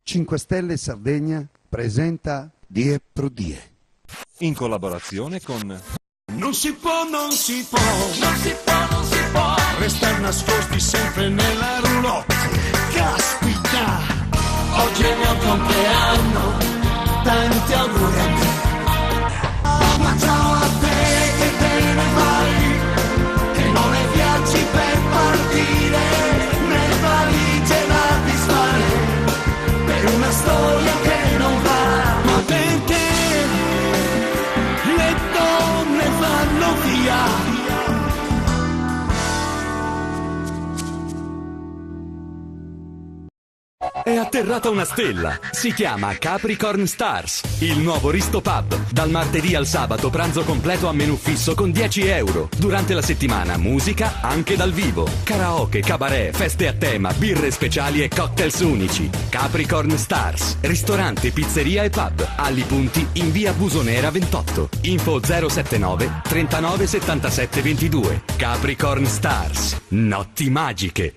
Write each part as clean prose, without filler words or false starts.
5 Stelle Sardegna presenta Die Pro Die. In collaborazione con... Non si può, non si può, non si può, non si può restare nascosti sempre nella roulotte. Caspita, oggi è il mio compleanno, tanti auguri a me. Ma ciao a te che te ne vai, che non hai viaggi per partire, né valigie da disfare, per una storia che non va. Ma perché le donne vanno via? È atterrata una stella, si chiama Capricorn Stars, il nuovo Risto Pub. Dal martedì al sabato pranzo completo a menù fisso con 10 euro. Durante la settimana musica anche dal vivo, karaoke, cabaret, feste a tema, birre speciali e cocktails unici. Capricorn Stars, ristorante, pizzeria e pub. Alli Punti in via Busonera 28. Info 079 39 77 22. Capricorn Stars, notti magiche.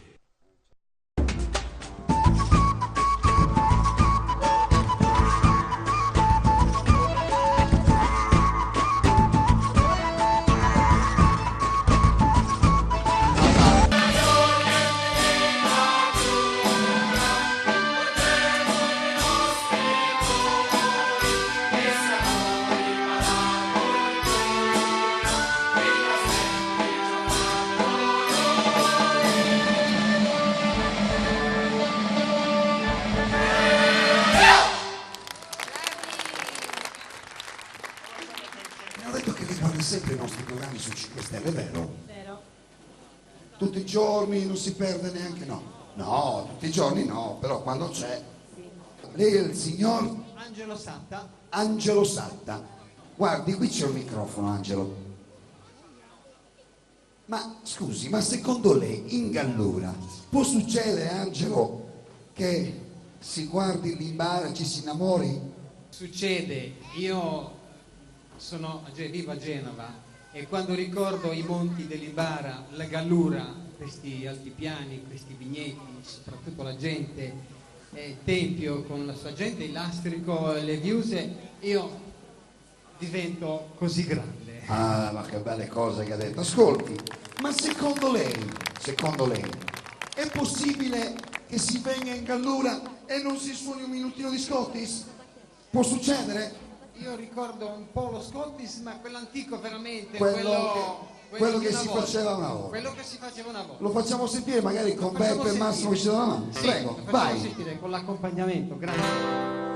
Sempre i nostri programmi su 5 Stelle, vero? Vero. Tutti i giorni non si perde neanche, no, tutti i giorni no, però quando c'è. Sì. Lei è il signor Angelo Satta. Angelo Satta. Guardi, qui c'è un microfono, Angelo. Ma scusi, ma secondo lei in Gallura può succedere, Angelo, che si guardi l'Imbara e ci si innamori? Succede, io vivo a Genova e quando ricordo i monti dell'Imbara, la Gallura, questi altipiani, questi vigneti, soprattutto la gente, Tempio con la sua gente, il lastrico, le viuse, io divento così grande. Ah, ma che belle cose che ha detto. Ascolti, ma secondo lei, è possibile che si venga in Gallura e non si suoni un minutino di Scottis? Può succedere? Io ricordo un po' lo Scottis, ma quell'antico veramente, quello che si faceva una volta. Quello che si faceva una volta. Lo facciamo sentire magari con Beppe e Massimo ci dà la mano? Sì, Prego, lo facciamo vai. sentire con l'accompagnamento, grazie.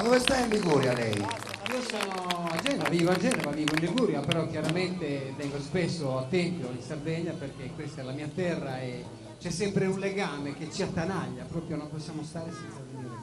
Dove sta in Liguria lei? Io sono a Genova, vivo in Liguria, però chiaramente vengo spesso a Tempio in Sardegna perché questa è la mia terra e c'è sempre un legame che ci attanaglia, proprio non possiamo stare senza venire.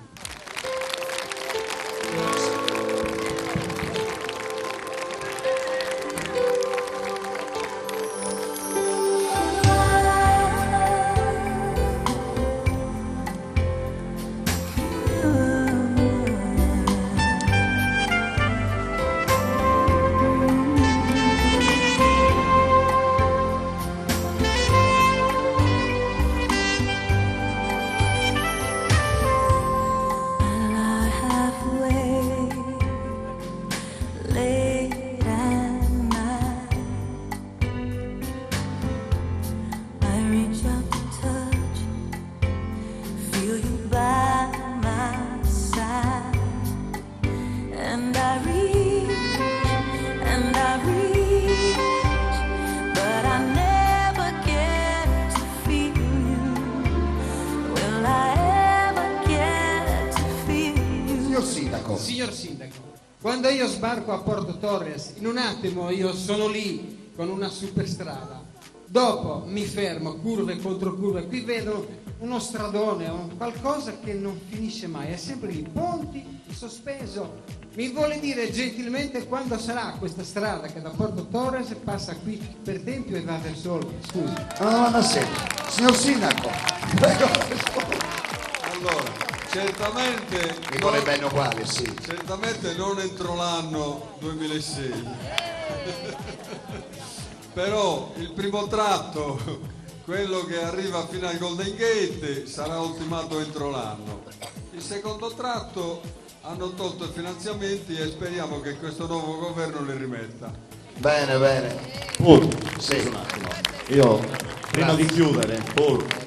and I reach, but I never get to feel you. Will I ever get to feel you? Signor Sindaco. Signor Sindaco, quando io sbarco a Porto Torres, in un attimo io sono lì con una superstrada. Dopo mi fermo, curve contro curve, qui vedo uno stradone, qualcosa che non finisce mai, è sempre lì, ponti, sospeso. Mi vuole dire gentilmente quando sarà questa strada che da Porto Torres passa qui per Tempio e va verso Olbia? Scusi. Una domanda semplice. Signor Sindaco, prego. Allora, certamente Mi vuole bene uguale, sì. certamente non entro l'anno 2006. Però il primo tratto, quello che arriva fino al Golden Gate, sarà ultimato entro l'anno. Il secondo tratto hanno tolto i finanziamenti e speriamo che questo nuovo governo li rimetta. Bene, bene. Sì. Un attimo. Io prima di chiudere,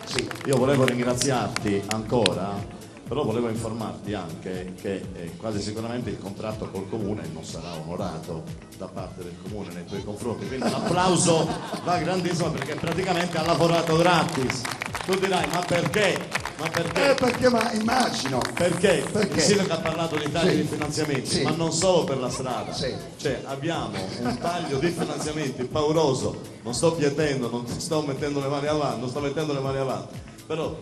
Sì. io volevo ringraziarti ancora, però volevo informarti anche che quasi sicuramente il contratto col comune non sarà onorato da parte del comune nei tuoi confronti, quindi l'applauso va grandissimo perché praticamente ha lavorato gratis. Tu dirai ma perché? Perché immagino. Perché? Perché? Il sindaco ha parlato di tagli Sì. di finanziamenti, Sì. ma non solo per la strada. Sì. Cioè abbiamo un taglio di finanziamenti pauroso, non sto pietendo, non sto mettendo le mani avanti, però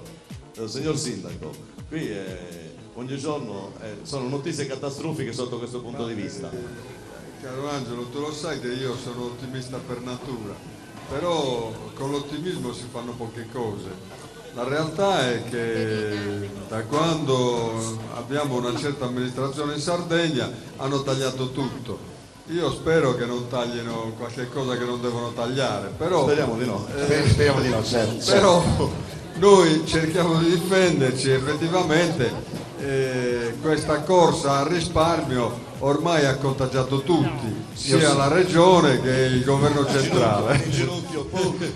signor sindaco, qui ogni giorno sono notizie catastrofiche sotto questo punto di vista. Caro Angelo, tu lo sai che io sono ottimista per natura, però con l'ottimismo si fanno poche cose. La realtà è che da quando abbiamo una certa amministrazione in Sardegna hanno tagliato tutto. Io spero che non taglino qualche cosa che non devono tagliare, però Speriamo di no. Speriamo di no, certo. però noi cerchiamo di difenderci. Effettivamente questa corsa al risparmio ormai ha contagiato tutti, sia la regione che il governo centrale.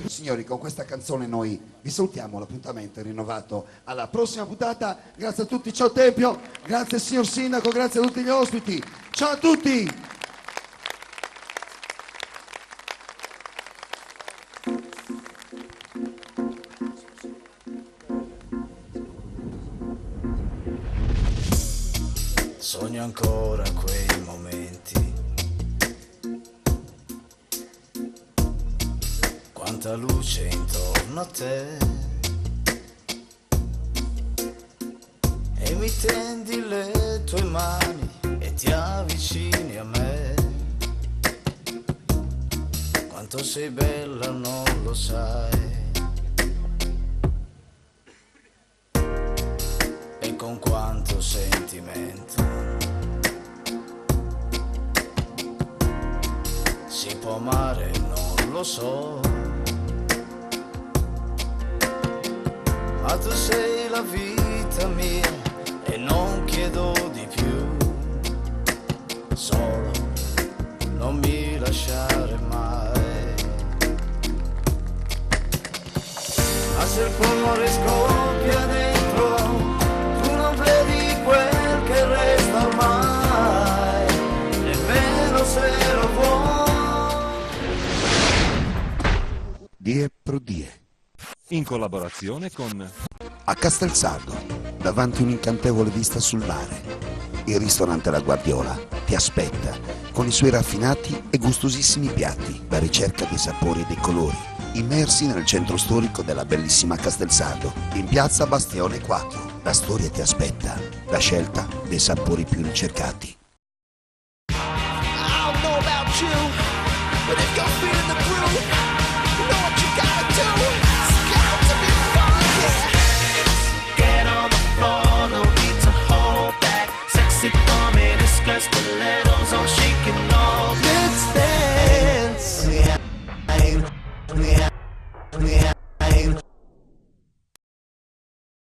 Signori, con questa canzone noi vi salutiamo, l'appuntamento è rinnovato alla prossima puntata. Grazie a tutti, ciao Tempio, grazie signor Sindaco, grazie a tutti gli ospiti, ciao a tutti! Sogno ancora quei momenti, quanta luce intorno a te, e mi tendi le tue mani e ti avvicini a me. Quanto sei bella non lo sai, e con quanto sentimento si può amare, non lo so, ma tu sei la vita mia e non chiedo di più, solo non mi lasciare mai. Ma se il cuore scoppia dentro, tu non vedi quel che resta ormai, nemmeno se lo vuoi. Die pro die. In collaborazione con A Castelsardo, davanti un'incantevole vista sul mare, il ristorante La Guardiola ti aspetta con i suoi raffinati e gustosissimi piatti, la ricerca dei sapori e dei colori, immersi nel centro storico della bellissima Castelsardo, in piazza Bastione 4. La storia ti aspetta, la scelta dei sapori più ricercati. I don't know about you, but if you're feeling